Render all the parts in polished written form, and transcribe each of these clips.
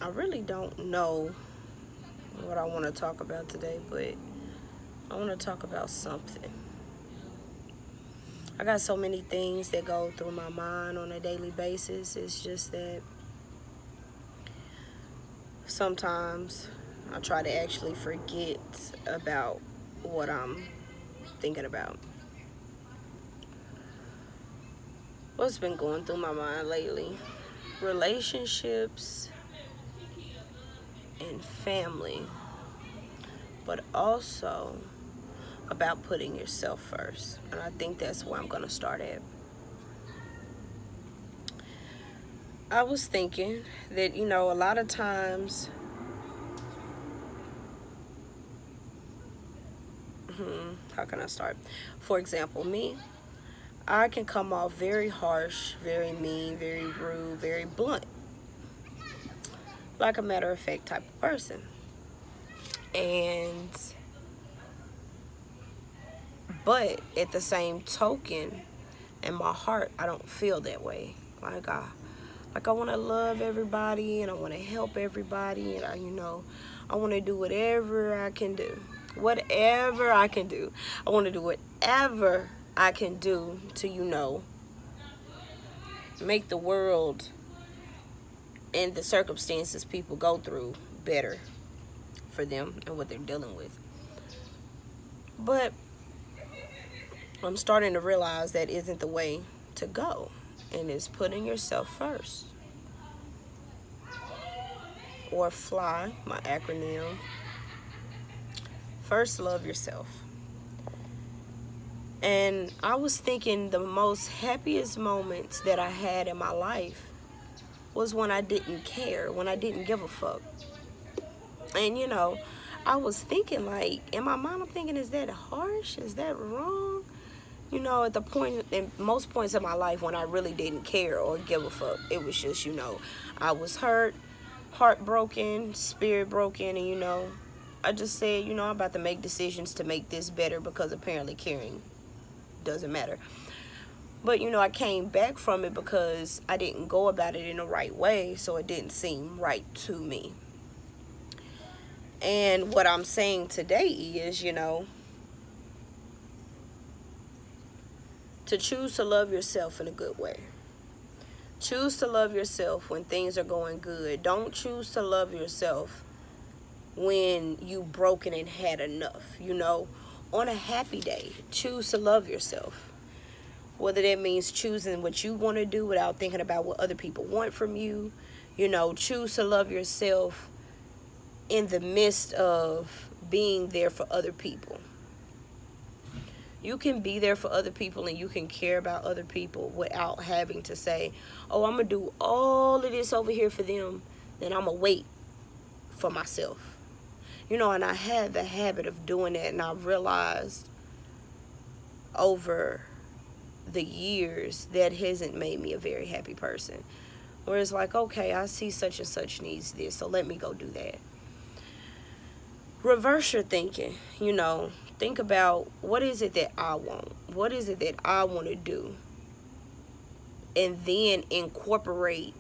I really don't know what I want to talk about today, but I want to talk about something. I got so many things that go through my mind on a daily basis. It's just that sometimes I try to actually forget about what I'm thinking about. What's been going through my mind lately? Relationships and family, but also about putting yourself first. And I think that's where I'm going to start at. I was thinking that, a lot of times, how can I start? For example, me, I can come off very harsh, very mean, very rude, very blunt, like a matter of fact type of person. And, but at the same token, in my heart, I don't feel that way. Like I want to love everybody and I want to help everybody and I want to do whatever I can do. Whatever I can do. I want to do whatever I can do to, make the world and the circumstances people go through better for them and what they're dealing with. But I'm starting to realize that isn't the way to go, and it's putting yourself first. Or F.L.Y, my acronym. First, love yourself. And I was thinking the most happiest moments that I had in my life was when I didn't care, when I didn't give a fuck. And I was thinking, like, in my mind, I'm thinking, is that harsh? Is that wrong? At the point, in most points in my life when I really didn't care or give a fuck, it was just, I was hurt, heartbroken, spirit broken, and, I just said, I'm about to make decisions to make this better because apparently caring doesn't matter. But, I came back from it because I didn't go about it in the right way, so it didn't seem right to me. And what I'm saying today is, to choose to love yourself in a good way. Choose to love yourself when things are going good. Don't choose to love yourself when you broken and had enough. On a happy day, choose to love yourself. Whether that means choosing what you want to do without thinking about what other people want from you. Choose to love yourself in the midst of being there for other people. You can be there for other people and you can care about other people without having to say, oh, I'm going to do all of this over here for them, then I'm going to wait for myself. And I had the habit of doing that, and I realized over the years that hasn't made me a very happy person. Where it's like, okay, I see such and such needs this, so let me go do that. Reverse your thinking, think about what is it that I want? What is it that I want to do? And then incorporate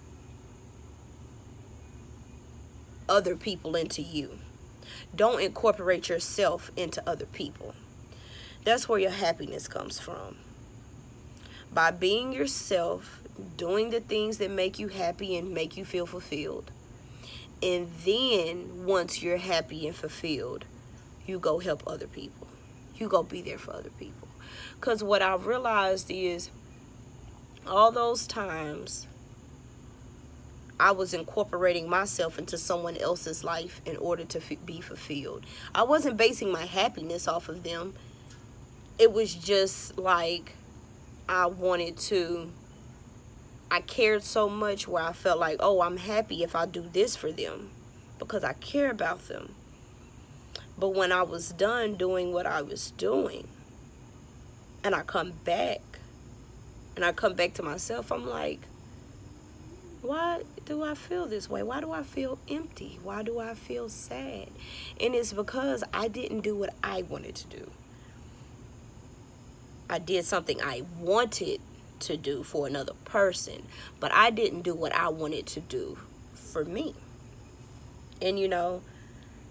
other people into you. Don't incorporate yourself into other people. That's where your happiness comes from. By being yourself, doing the things that make you happy and make you feel fulfilled. And then once you're happy and fulfilled, you go help other people. You go be there for other people. Because what I realized is all those times I was incorporating myself into someone else's life in order to be fulfilled. I wasn't basing my happiness off of them. It was just like I cared so much where I felt like, oh, I'm happy if I do this for them because I care about them. But when I was done doing what I was doing and I come back to myself, I'm like, why do I feel this way? Why do I feel empty? Why do I feel sad? And it's because I didn't do what I wanted to do. I did something I wanted to do for another person, but I didn't do what I wanted to do for me. And you know,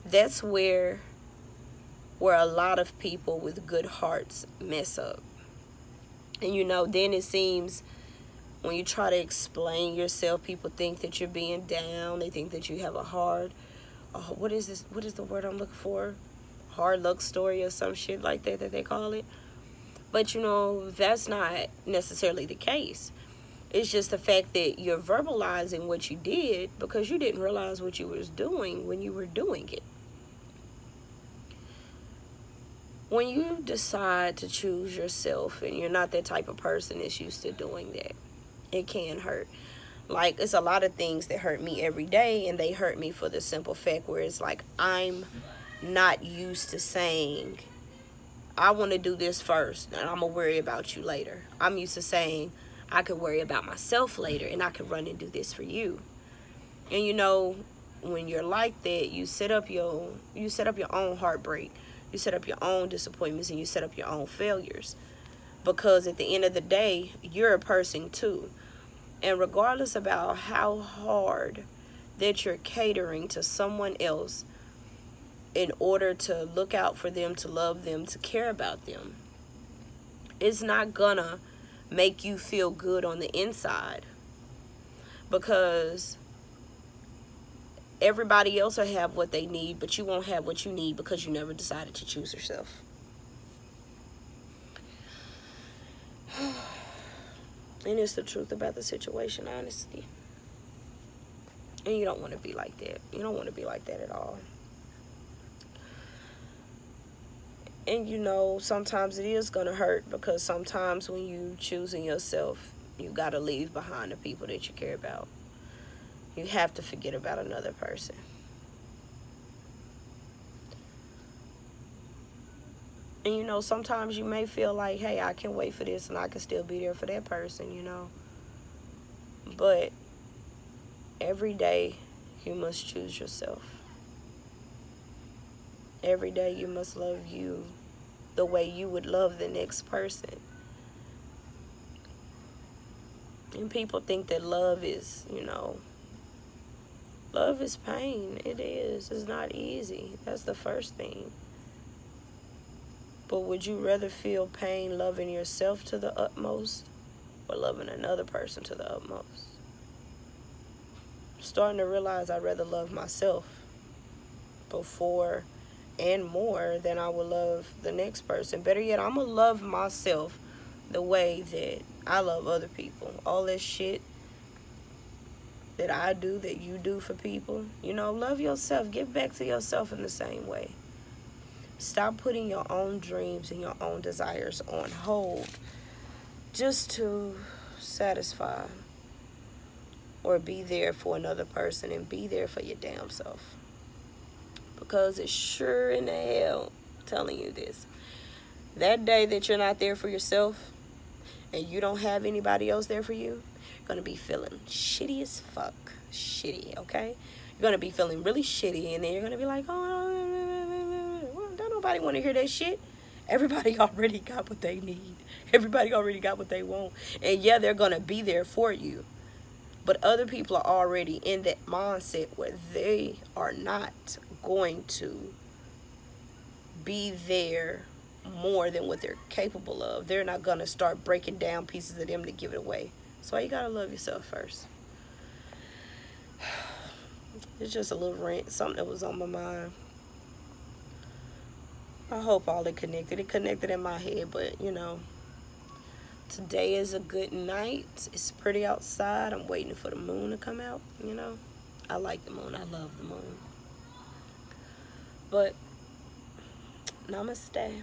that's where a lot of people with good hearts mess up. And you know, then it seems when you try to explain yourself, people think that you're being down. They think that you have a what is this? What is the word I'm looking for? Hard luck story or some shit like that they call it. But you know, that's not necessarily the case. It's just the fact that you're verbalizing what you did because you didn't realize what you was doing when you were doing it. When you decide to choose yourself and you're not that type of person that's used to doing that, it can hurt. Like, it's a lot of things that hurt me every day, and they hurt me for the simple fact where it's like I'm not used to saying, I want to do this first and I'm going to worry about you later. I'm used to saying, I could worry about myself later and I could run and do this for you. And you know, when you're like that, you set up your own heartbreak. You set up your own disappointments and you set up your own failures. Because at the end of the day, you're a person too. And regardless about how hard that you're catering to someone else in order to look out for them, to love them, to care about them, it's not gonna make you feel good on the inside. Because everybody else will have what they need, but you won't have what you need because you never decided to choose yourself. And it's the truth about the situation, honestly. And you don't want to be like that. You don't want to be like that at all. And you know, sometimes it is going to hurt because sometimes when you choosing yourself, you got to leave behind the people that you care about. You have to forget about another person. And you know, sometimes you may feel like, hey, I can wait for this and I can still be there for that person, you know. But every day you must choose yourself. Every day you must love you the way you would love the next person. And people think that love is, you know, love is pain. It is. It's not easy. That's the first thing. But would you rather feel pain loving yourself to the utmost or loving another person to the utmost? I'm starting to realize I'd rather love myself before and more than I would love the next person. Better yet, I'm going to love myself the way that I love other people. All this shit that I do, that you do for people, you know, love yourself. Give back to yourself in the same way. Stop putting your own dreams and your own desires on hold just to satisfy or be there for another person, and be there for your damn self. Because it's sure in the hell telling you this. That day that you're not there for yourself and you don't have anybody else there for you, you're going to be feeling shitty as fuck. Shitty, okay? You're going to be feeling really shitty, and then you're going to be like, oh, don't nobody want to hear that shit. Everybody already got what they need. Everybody already got what they want. And yeah, they're going to be there for you. But other people are already in that mindset where they are not going to be there more than what they're capable of. They're not going to start breaking down pieces of them to give it away. So you got to love yourself first. It's just a little rant, something that was on my mind. I hope all it connected. It connected in my head, but you know, today is a good night. It's pretty outside. I'm waiting for the moon to come out, you know. I like the moon. I love the moon. But namaste.